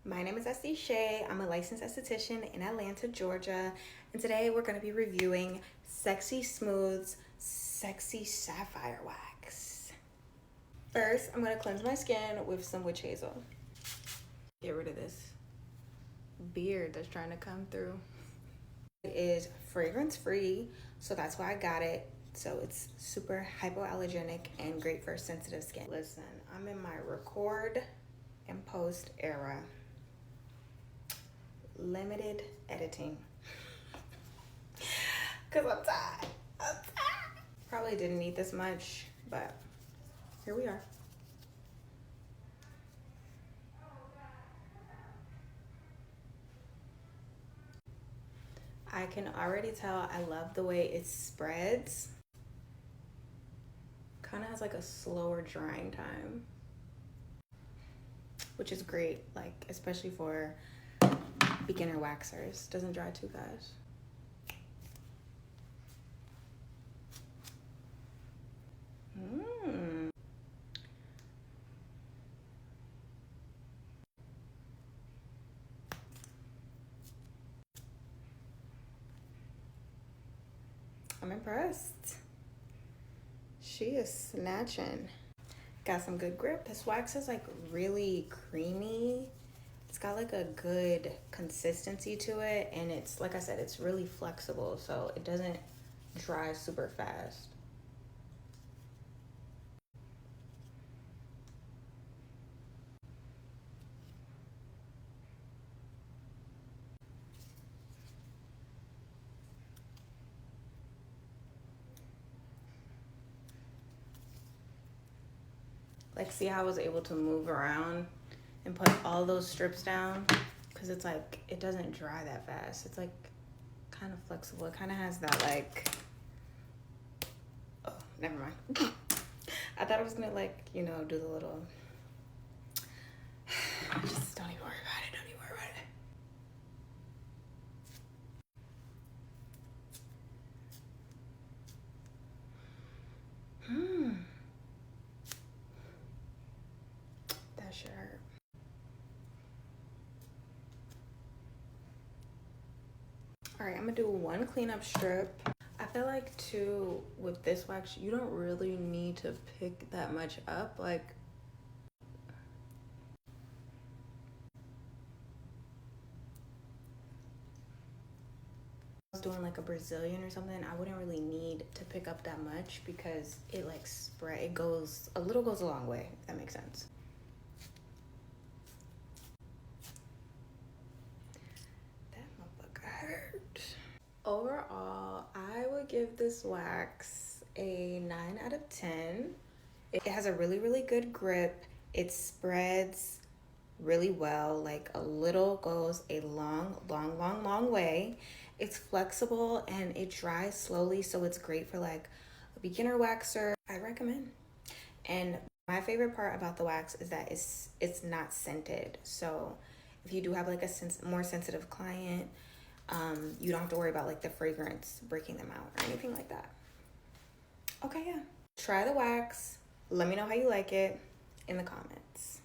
My name is Essie. I'm a licensed esthetician in Atlanta, Georgia, and today we're going to be reviewing Sexy Smooth's Sexy Sapphire Wax. First, I'm going to cleanse my skin with some witch hazel. Get rid of this beard that's trying to come through. It is fragrance-free, so that's why I got it. So it's super hypoallergenic and great for sensitive skin. Listen, I'm in my record and post era. Limited editing. Cause I'm tired. Probably didn't need this much, but here we are. I can already tell I love the way it spreads. Kind of has like a slower drying time, which is great, like especially for beginner waxers. Doesn't dry too fast. I'm impressed. She is snatching. Got some good grip. This wax is like really creamy. It's got like a good consistency to it, and it's, like I said, it's really flexible, so it doesn't dry super fast. Like, see how I was able to move around and put all those strips down? Because it's like, it doesn't dry that fast. It's like kind of flexible. It kind of has that like, oh, never mind. I thought I was gonna like, you know, do the little, just don't even worry about it. Don't even worry about it. That should hurt. All right, I'm gonna do one cleanup strip. I feel like too, with this wax, you don't really need to pick that much up. Like, I was doing like a Brazilian or something, I wouldn't really need to pick up that much because it like spread, it goes, a little goes a long way, if that makes sense. Overall, I would give this wax a 9 out of 10. It has a really, really good grip. It spreads really well. Like, a little goes a long way. It's flexible and it dries slowly, so it's great for like a beginner waxer. I recommend. And my favorite part about the wax is that it's not scented. So if you do have like a more sensitive client, you don't have to worry about like the fragrance breaking them out or anything like that. Okay, yeah. Try the wax. Let me know how you like it in the comments.